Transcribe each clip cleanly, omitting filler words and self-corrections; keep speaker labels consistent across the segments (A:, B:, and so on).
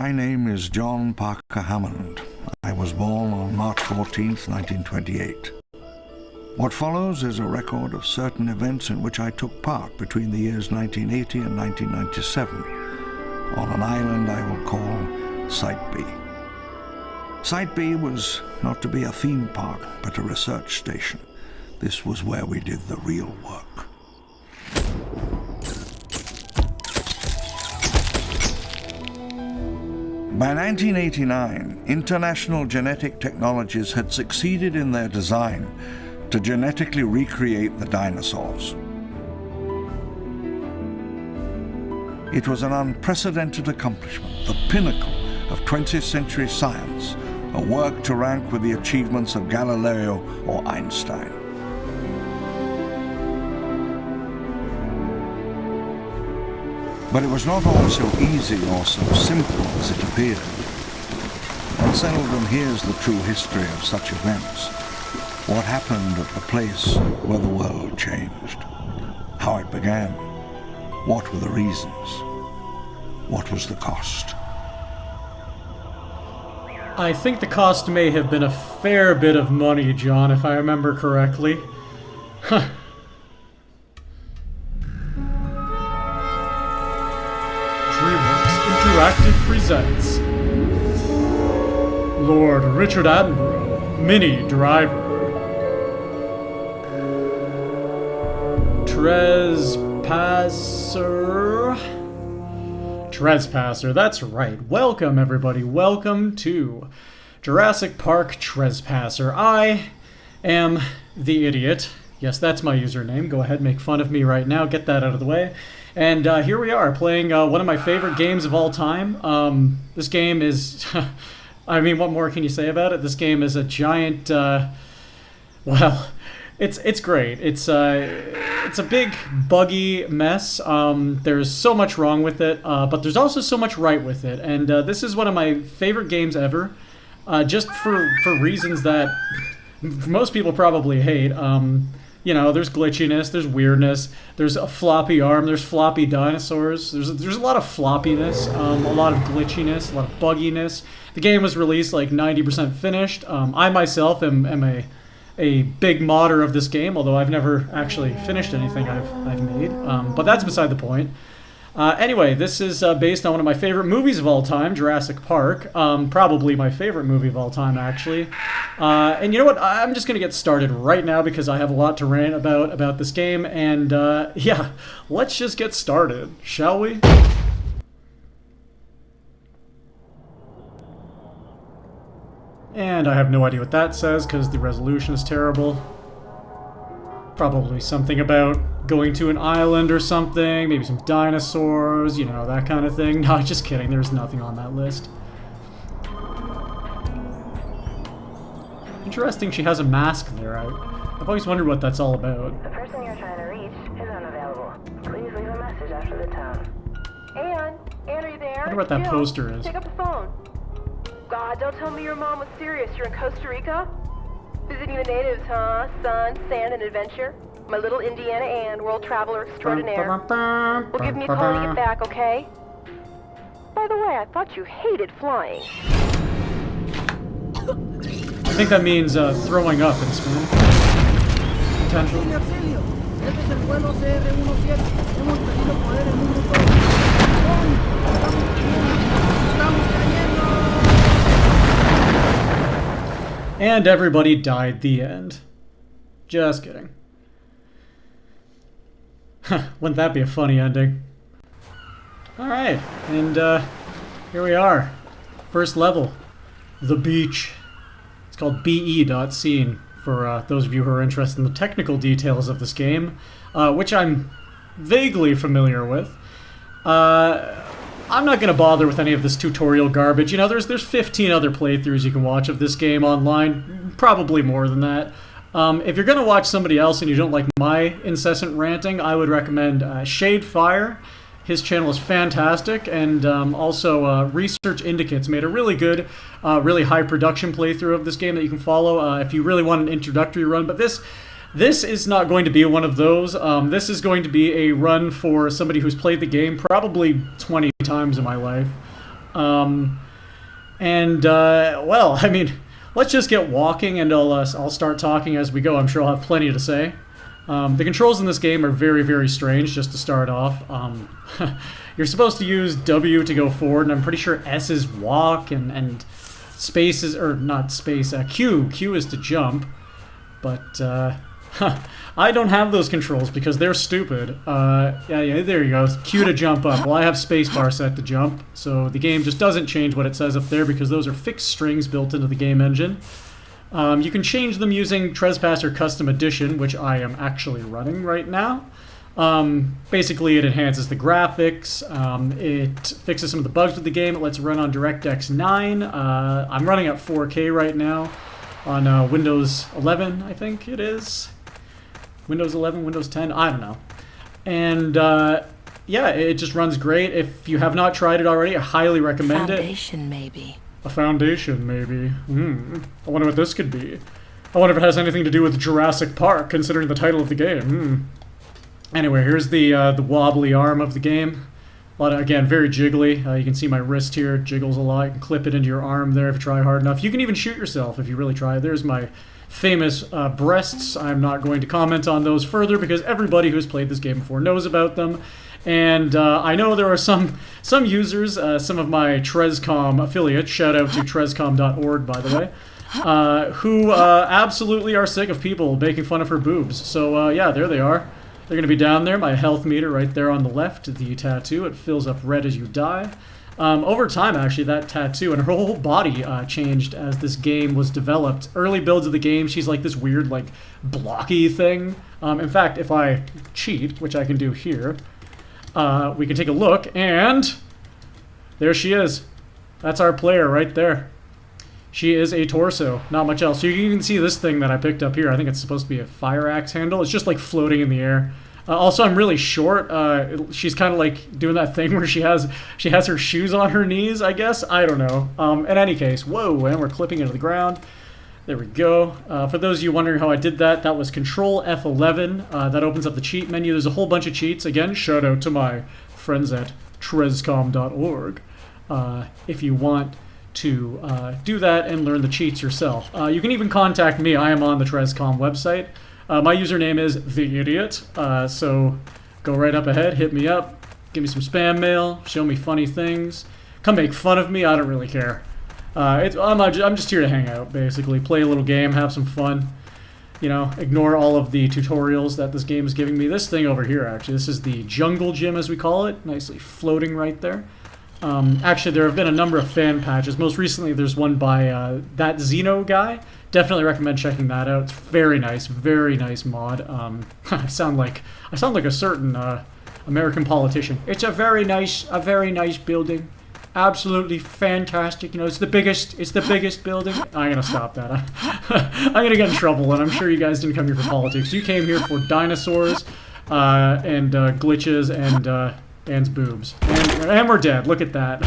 A: My name is John Parker Hammond. I was born on March 14th, 1928. What follows is a record of certain events in which I took part between the years 1980 and 1997 on an island I will call Site B. Site B was not to be a theme park, but a research station. This was where we did the real work. By 1989, International Genetic Technologies had succeeded in their design to genetically recreate the dinosaurs. It was an unprecedented accomplishment, the pinnacle of 20th century science, a work to rank with the achievements of Galileo or Einstein. But it was not all so easy or so simple as it appeared. One seldom hears the true history of such events. What happened at the place where the world changed? How it began? What were the reasons? What was the cost?
B: I think the cost may have been a fair bit of money, John, if I remember correctly. Huh. Interactive presents Lord Richard Attenborough, Mini Driver. Trespasser, that's right. Welcome, everybody. Welcome to Jurassic Park Trespasser. I am the idiot. Yes, that's my username. Go ahead, make fun of me right now. Get that out of the way. And here we are, playing one of my favorite games of all time. This game is... I mean, what more can you say about it? This game is a giant... well, it's great. It's a big, buggy mess. There's so much wrong with it, but there's also so much right with it. And this is one of my favorite games ever, just for reasons that most people probably hate. You know, there's glitchiness, there's weirdness, there's a floppy arm, there's floppy dinosaurs, there's a lot of floppiness, a lot of glitchiness, a lot of bugginess. The game was released like 90% finished. I myself am a big modder of this game, although I've never actually finished anything I've made, but that's beside the point. Anyway, this is based on one of my favorite movies of all time, Jurassic Park. Probably my favorite movie of all time, actually. And you know what? I'm just going to get started right now because I have a lot to rant about this game. And yeah, let's just get started, shall we? And I have no idea what that says because the resolution is terrible. Probably something about going to an island or something, maybe some dinosaurs, you know, that kind of thing. No, just kidding, there's nothing on that list. Interesting, she has a mask there. I've always wondered what that's all about.
C: The person you're trying to reach is unavailable. Please leave a message after the tone. Ann, are you there?
B: I wonder what that poster is.
C: Pick up the phone. God, don't tell me your mom was serious. You're in Costa Rica? Visiting the natives, huh? Sun, sand, and adventure? My little Indiana Ann, world traveler extraordinaire. Well, give me a call when you get back, okay? By the way, I thought you hated flying.
B: I think that means throwing up in Spanish. Potential. And everybody died, the end. Just kidding. Wouldn't that be a funny ending? Alright, and here we are. First level. The beach. It's called be.scene for those of you who are interested in the technical details of this game, which I'm vaguely familiar with. I'm not going to bother with any of this tutorial garbage. You know, there's 15 other playthroughs you can watch of this game online. Probably more than that. If you're going to watch somebody else and you don't like my incessant ranting, I would recommend Shadefire. His channel is fantastic. And also Research Indicates made a really good, really high production playthrough of this game that you can follow if you really want an introductory run. But this is not going to be one of those. This is going to be a run for somebody who's played the game probably 20 times in my life. Well, I mean, let's just get walking, and I'll start talking as we go. I'm sure I'll have plenty to say. The controls in this game are very, very strange, just to start off. You're supposed to use W to go forward, and I'm pretty sure S is walk, and space is, or not space, Q is to jump. But, I don't have those controls because they're stupid. Yeah, there you go. Q to jump up. Well, I have spacebar set to jump, so the game just doesn't change what it says up there because those are fixed strings built into the game engine. You can change them using Trespasser Custom Edition, which I am actually running right now. Basically, it enhances the graphics, it fixes some of the bugs with the game, it lets it run on DirectX 9. I'm running at 4K right now on Windows 11, I think it is. Windows 11, Windows 10, I don't know. And yeah, it just runs great. If you have not tried it already, I highly recommend it.
D: Foundation, maybe.
B: A foundation, maybe. I wonder what this could be. I wonder if it has anything to do with Jurassic Park, considering the title of the game. Anyway, here's the wobbly arm of the game. A lot of, again, very jiggly. You can see my wrist here. It jiggles a lot. You can clip it into your arm there if you try hard enough. You can even shoot yourself if you really try. There's my famous breasts. I'm not going to comment on those further because everybody who's played this game before knows about them. And I know there are some users, some of my Trescom affiliates, shout out to trescom.org, by the way, who absolutely are sick of people making fun of her boobs. So yeah, there they are. They're going to be down there, my health meter right there on the left, the tattoo. It fills up red as you die. Over time, actually, that tattoo and her whole body changed as this game was developed. Early builds of the game, she's like this weird, like, blocky thing. In fact, if I cheat, which I can do here, we can take a look, and there she is. That's our player right there. She is a torso, not much else. So you can see this thing that I picked up here. I think it's supposed to be a fire axe handle. It's just like floating in the air. Also, I'm really short. She's kind of like doing that thing where she has her shoes on her knees, I guess. I don't know. In any case, whoa, and we're clipping into the ground. There we go. For those of you wondering how I did that, that was Control F11. That opens up the cheat menu. There's a whole bunch of cheats. Again, shout out to my friends at trescom.org if you want to do that and learn the cheats yourself. You can even contact me. I am on the Trescom website. My username is TheIdiot, so go right up ahead, hit me up, give me some spam mail, show me funny things, come make fun of me, I don't really care. I'm just here to hang out, basically, play a little game, have some fun, you know, ignore all of the tutorials that this game is giving me. This thing over here, actually, this is the jungle gym, as we call it, nicely floating right there. Actually, there have been a number of fan patches. Most recently, there's one by that Xeno guy. Definitely recommend checking that out. It's very nice mod. I sound like a certain American politician. It's a very nice building. Absolutely fantastic. You know, it's the biggest building. I'm gonna stop that. I'm gonna get in trouble, and I'm sure you guys didn't come here for politics. You came here for dinosaurs and glitches and boobs. And we're dead. Look at that.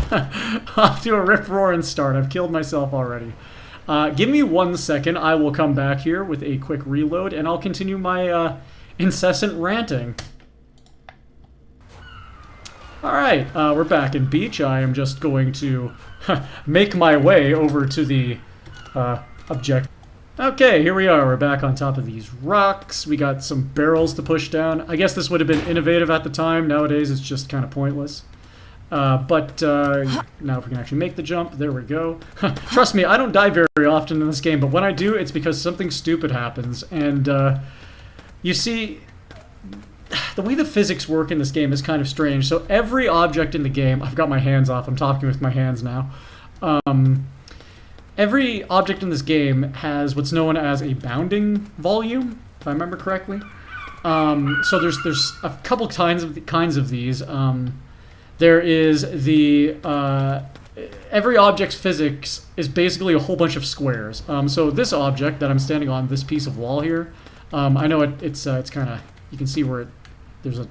B: Off to a rip-roaring start. I've killed myself already. Give me 1 second. I will come back here with a quick reload, and I'll continue my incessant ranting. Alright, we're back in beach. I am just going to make my way over to the objective. Okay, here we are. We're back on top of these rocks. We got some barrels to push down. I guess this would have been innovative at the time. Nowadays, it's just kind of pointless. Now if we can actually make the jump, there we go. Trust me, I don't die very often in this game, but when I do, it's because something stupid happens. And you see, the way the physics work in this game is kind of strange. So every object in the game, I've got my hands off, I'm talking with my hands now. Every object in this game has what's known as a bounding volume, if I remember correctly. So there's a couple kinds of these. There is the every object's physics is basically a whole bunch of squares. So this object that I'm standing on, this piece of wall here, I know it's kind of, you can see where there's a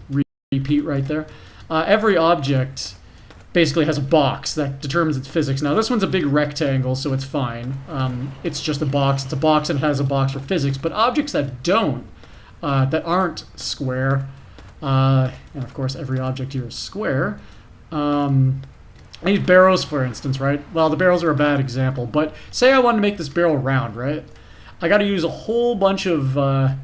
B: repeat right there. Every object basically has a box that determines its physics. Now this one's a big rectangle, so it's fine. It's just a box. It's a box and it has a box for physics. But objects that don't, that aren't square, and of course every object here is square, These barrels, for instance, right? Well, the barrels are a bad example, but say I wanted to make this barrel round, right? I got to use a whole bunch of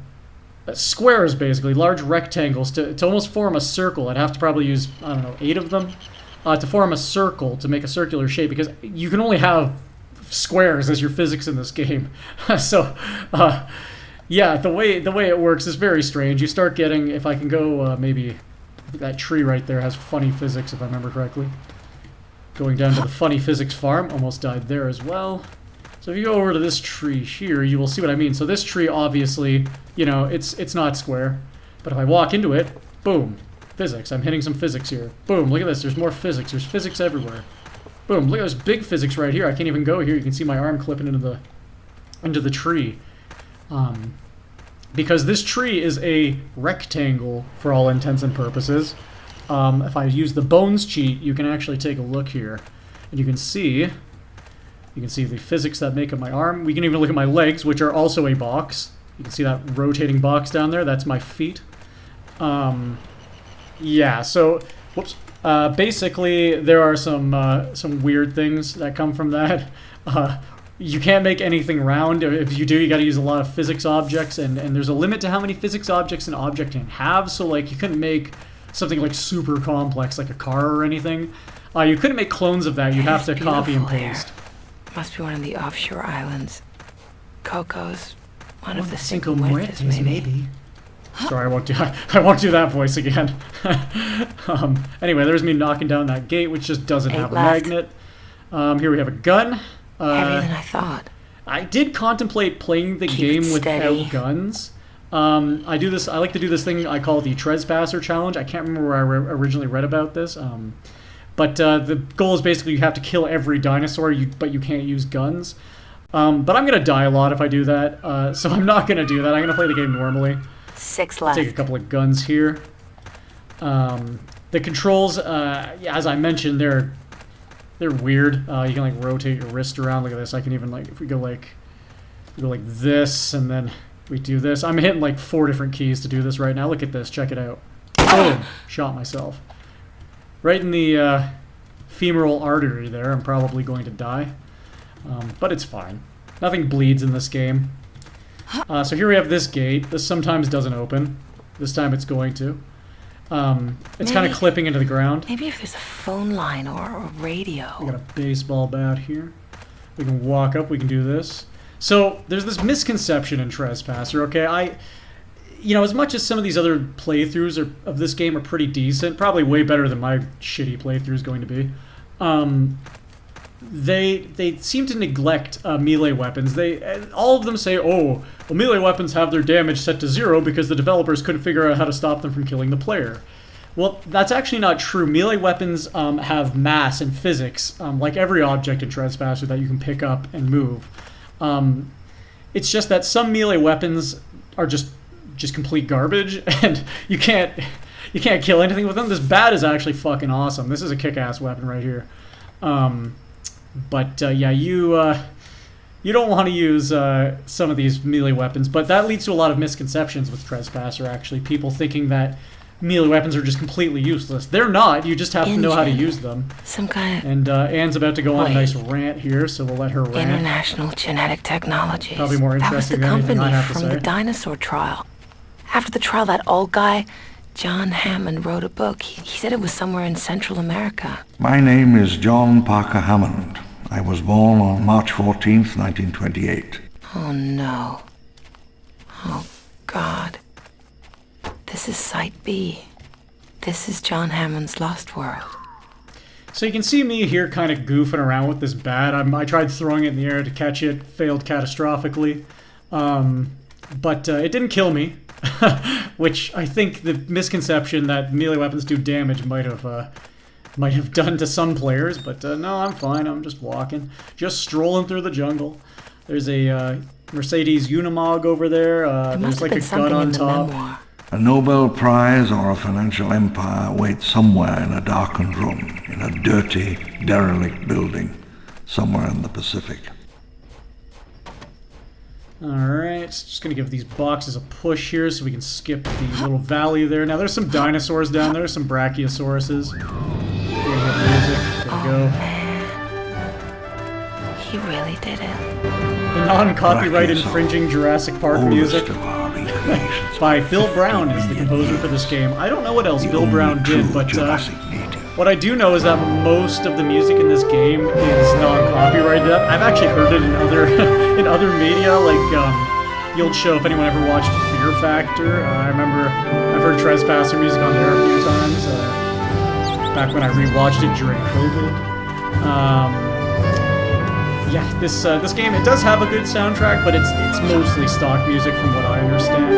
B: squares, basically, large rectangles to almost form a circle. I'd have to probably use, I don't know, 8 of them to form a circle, to make a circular shape, because you can only have squares as your physics in this game. So, yeah, the way it works is very strange. You start getting, if I can go, maybe that tree right there has funny physics, if I remember correctly. Going down to the funny physics farm, almost died there as well. So if you go over to this tree here, you will see what I mean. So this tree, obviously, you know, it's not square. But if I walk into it, boom, physics. I'm hitting some physics here. Boom, look at this. There's more physics. There's physics everywhere. Boom, look at this big physics right here. I can't even go here. You can see my arm clipping into the tree. Because this tree is a rectangle for all intents and purposes. If I use the bones cheat, you can actually take a look here. And you can see the physics that make up my arm. We can even look at my legs, which are also a box. You can see that rotating box down there. That's my feet. Yeah, so, whoops. Basically, there are some weird things that come from that. You can't make anything round. If you do, you got to use a lot of physics objects, and there's a limit to how many physics objects an object can have. So, like, you couldn't make something like super complex, like a car or anything. You couldn't make clones of that. You'd have to copy and paste.
D: Must be one of the offshore islands. Coco's one of the
B: Cinco
D: Cinco Muertes, maybe.
B: Sorry, I won't do that voice again. Anyway, there's me knocking down that gate, which just doesn't have a magnet. Here we have a gun.
D: Heavier than I thought.
B: I did contemplate playing the game without guns. I like to do this thing I call the Trespasser challenge. I can't remember where I originally read about this. But the goal is basically you have to kill every dinosaur, but you can't use guns. But I'm going to die a lot if I do that, so I'm not going to do that. I'm going to play the game normally.
D: 6 left.
B: Take a couple of guns here. The controls, as I mentioned, they're weird. You can like rotate your wrist around. Look at this. I can even like if we go like this, and then we do this. I'm hitting like 4 different keys to do this right now. Look at this. Check it out. Boom! Shot myself. Right in the femoral artery there. I'm probably going to die. But it's fine. Nothing bleeds in this game. So here we have this gate. This sometimes doesn't open. This time it's going to. It's kind of clipping into the ground.
D: Maybe if there's a phone line or a radio.
B: We got a baseball bat here. We can walk up. We can do this. So there's this misconception in Trespasser. Okay, as much as some of these other playthroughs of this game are pretty decent, probably way better than my shitty playthrough is going to be. They seem to neglect melee weapons. All of them say, oh, well, melee weapons have their damage set to 0 because the developers couldn't figure out how to stop them from killing the player. Well, that's actually not true. Melee weapons have mass and physics, like every object in Trespasser that you can pick up and move. It's just that some melee weapons are just complete garbage, and you can't kill anything with them. This bat is actually fucking awesome. This is a kick-ass weapon right here. Yeah, you don't want to use some of these melee weapons, but that leads to a lot of misconceptions with Trespasser, actually. People thinking that melee weapons are just completely useless. They're not. You just have to know how to use them.
D: Some kind of...
B: And Anne's about to go on a nice rant here, so we'll let her rant.
D: International Genetic Technologies.
B: Probably more interesting than anything I have to say.
D: That was the company from the dinosaur trial. After the trial, that old guy, John Hammond, wrote a book. He said it was somewhere in Central America.
A: My name is John Parker Hammond. I was born on March 14th, 1928.
D: Oh, no. Oh, God. This is Site B. This is John Hammond's Lost World.
B: So you can see me here kind of goofing around with this bat. I tried throwing it in the air to catch it, failed catastrophically. But it didn't kill me, which I think the misconception that melee weapons do damage might have done to some players. But no, I'm fine. I'm just walking, just strolling through the jungle. There's a Mercedes Unimog over there. There's like a gun on top.
A: A Nobel Prize or a financial empire waits somewhere in a darkened room, in a dirty, derelict building, somewhere in the Pacific.
B: Alright, just gonna give these boxes a push here so we can skip the little valley there. Now there's some dinosaurs down there, some brachiosauruses. Music. gonna go.
D: He really did it.
B: The non-copyright infringing Jurassic Park music by Bill Brown is the composer for this game. I don't know what else Bill Brown did, but what I do know is that most of the music in this game is non-copyrighted. I've actually heard it in other in other media, like the old show. If anyone ever watched Fear Factor, I remember I've heard Trespasser music on there a few times. Back when I rewatched it during COVID. Yeah, this game, it does have a good soundtrack, but it's mostly stock music from what I understand.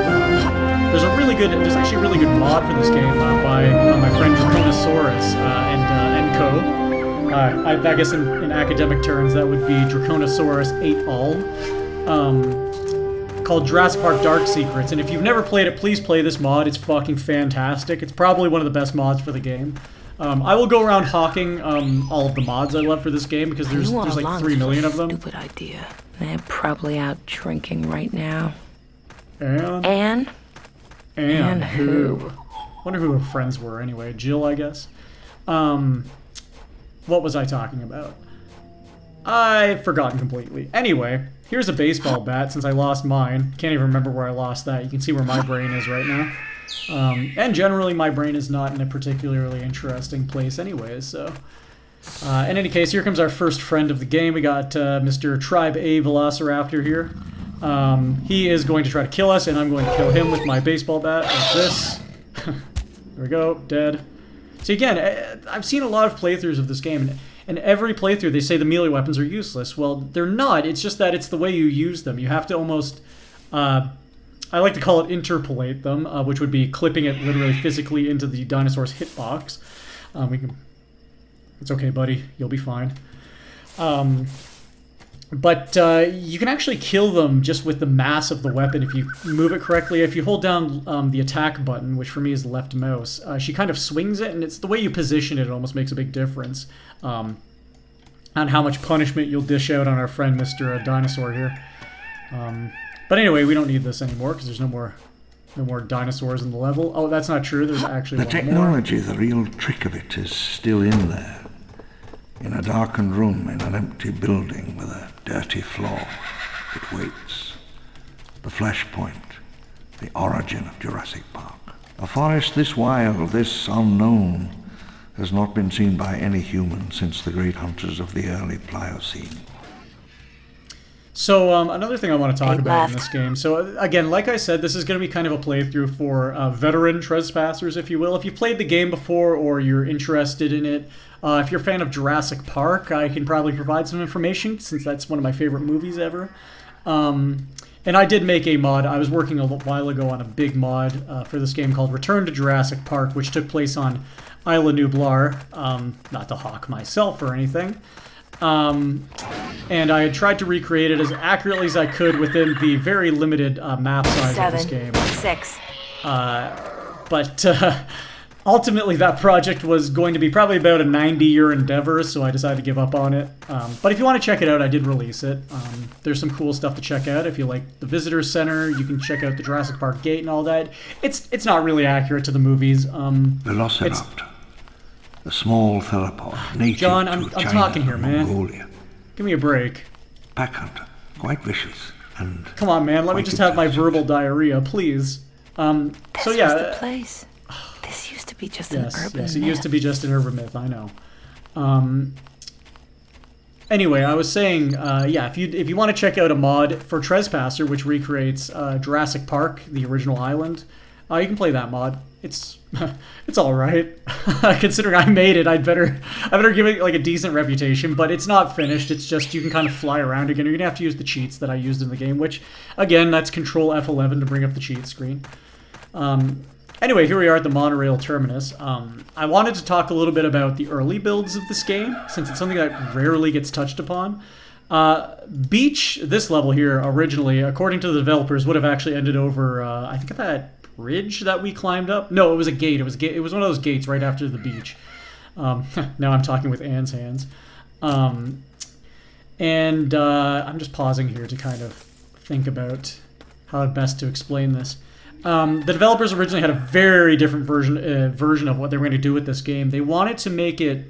B: There's actually a really good mod for this game by my friend Draconosaurus and co. I guess in academic terms that would be Draconosaurus et al. Called Jurassic Park Dark Secrets, and if you've never played it, please play this mod. It's fucking fantastic. It's probably one of the best mods for the game. I will go around hawking all of the mods I love for this game because there's like 3 million of them.
D: Stupid idea. They're probably out drinking right now.
B: And
D: who?
B: Wonder who her friends were anyway. Jill, I guess. What was I talking about? I've forgotten completely. Anyway, here's a baseball bat since I lost mine. Can't even remember where I lost that. You can see where my brain is right now. And generally, my brain is not in a particularly interesting place anyways, so... in any case, here comes our first friend of the game. We got Mr. Tribe A Velociraptor here. He is going to try to kill us, and I'm going to kill him with my baseball bat, like this. There we go, dead. See, again, I've seen a lot of playthroughs of this game, and every playthrough they say the melee weapons are useless. Well, they're not. It's just that it's the way you use them. You have to almost... I like to call it interpolate them, which would be clipping it literally physically into the dinosaur's hitbox. It's okay, buddy. You'll be fine. But you can actually kill them just with the mass of the weapon if you move it correctly. If you hold down the attack button, which for me is left mouse, she kind of swings it, and it's the way you position it almost makes a big difference on how much punishment you'll dish out on our friend Mr. Dinosaur here. But anyway, we don't need this anymore because there's no more dinosaurs in the level. Oh, that's not true. There's actually
A: the technology, the real trick of it is still in there. In a darkened room in an empty building with a dirty floor, it waits. The flashpoint, the origin of Jurassic Park. A forest this wild, this unknown, has not been seen by any human since the great hunters of the early Pliocene.
B: So another thing I want to talk about in this game. So again, like I said, this is going to be kind of a playthrough for veteran trespassers, if you will. If you've played the game before or you're interested in it, if you're a fan of Jurassic Park, I can probably provide some information since that's one of my favorite movies ever. And I did make a mod. I was working a while ago on a big mod for this game called Return to Jurassic Park, which took place on Isla Nublar. Not to hawk myself or anything. And I had tried to recreate it as accurately as I could within the very limited map size of this game.
D: 6.
B: But ultimately that project was going to be probably about a 90-year endeavor, so I decided to give up on it. But if you want to check it out, I did release it. There's some cool stuff to check out. If you like the Visitor Center, you can check out the Jurassic Park Gate and all that. It's not really accurate to the movies.
A: Velociraptor. A small theropod, native
B: John,
A: to
B: I'm
A: China
B: talking here,
A: and
B: man.
A: Mongolia.
B: Give me a break.
A: Pack hunter, quite vicious and...
B: Come on, man. Let me just have my verbal diarrhea, please. So yeah.
D: This was the place. This used to be just an urban myth.
B: Yes, it used to be just an urban myth. I know. Anyway, I was saying, yeah, if you want to check out a mod for Trespasser, which recreates Jurassic Park, the original island, you can play that mod. It's all right. Considering I made it, I better give it like a decent reputation. But it's not finished. It's just you can kind of fly around again. You're gonna have to use the cheats that I used in the game, which again, that's Control F11 to bring up the cheat screen. Anyway, here we are at the monorail terminus. I wanted to talk a little bit about the early builds of this game, since it's something that rarely gets touched upon. Beach, this level here, originally, according to the developers, would have actually ended over, I think, that bridge that we climbed up. No, it was a gate. It was one of those gates right after the beach. Now I'm talking with Anne's hands. And I'm just pausing here to kind of think about how best to explain this. The developers originally had a very different version of what they were going to do with this game. They wanted to make it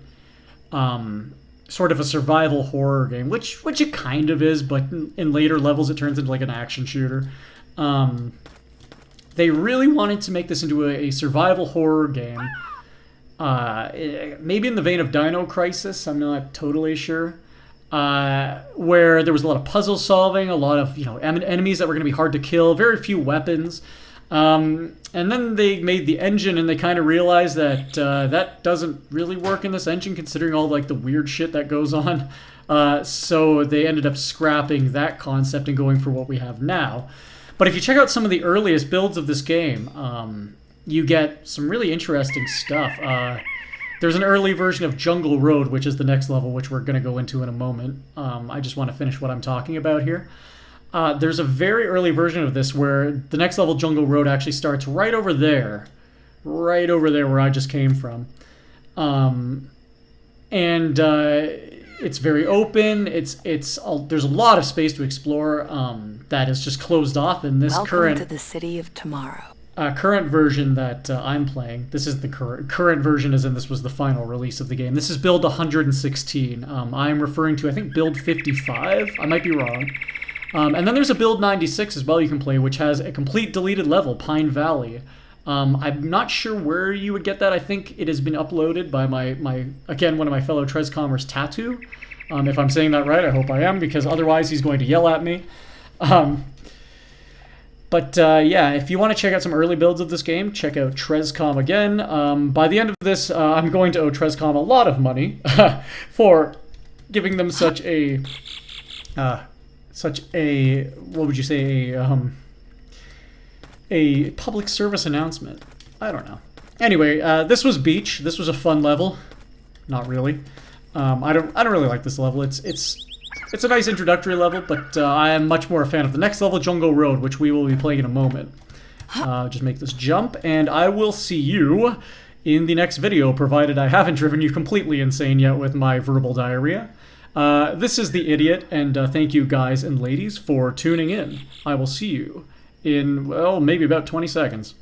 B: sort of a survival horror game, which it kind of is, but in later levels it turns into like an action shooter. They really wanted to make this into a survival horror game. Maybe in the vein of Dino Crisis, I'm not totally sure. Where there was a lot of puzzle solving, a lot of enemies that were going to be hard to kill, very few weapons. And then they made the engine, and they kind of realized that that doesn't really work in this engine, considering all like the weird shit that goes on. So they ended up scrapping that concept and going for what we have now. But if you check out some of the earliest builds of this game, you get some really interesting stuff. There's an early version of Jungle Road, which is the next level, which we're going to go into in a moment. I just want to finish what I'm talking about here. There's a very early version of this where the next level, Jungle Road, actually starts right over there where I just came from. It's very open. There's a lot of space to explore that is just closed off in this
D: Welcome to the city of tomorrow.
B: Current version that I'm playing. This is the current version, as in this was the final release of the game. This is build 116. I'm referring to, I think, build 55. I might be wrong. And then there's a build 96 as well you can play, which has a complete deleted level, Pine Valley. I'm not sure where you would get that. I think it has been uploaded by again, one of my fellow Trescommers, Tattoo. If I'm saying that right, I hope I am, because otherwise he's going to yell at me. Yeah, if you want to check out some early builds of this game, check out Trescom again. By the end of this, I'm going to owe Trescom a lot of money for giving them such a what would you say, a public service announcement. I don't know. Anyway, this was Beach. This was a fun level. Not really. I don't really like this level. It's a nice introductory level, but I am much more a fan of the next level, Jungle Road, which we will be playing in a moment. Just make this jump, and I will see you in the next video, provided I haven't driven you completely insane yet with my verbal diarrhea. This is The Idiot, and thank you guys and ladies for tuning in. I will see you in, well, maybe about 20 seconds.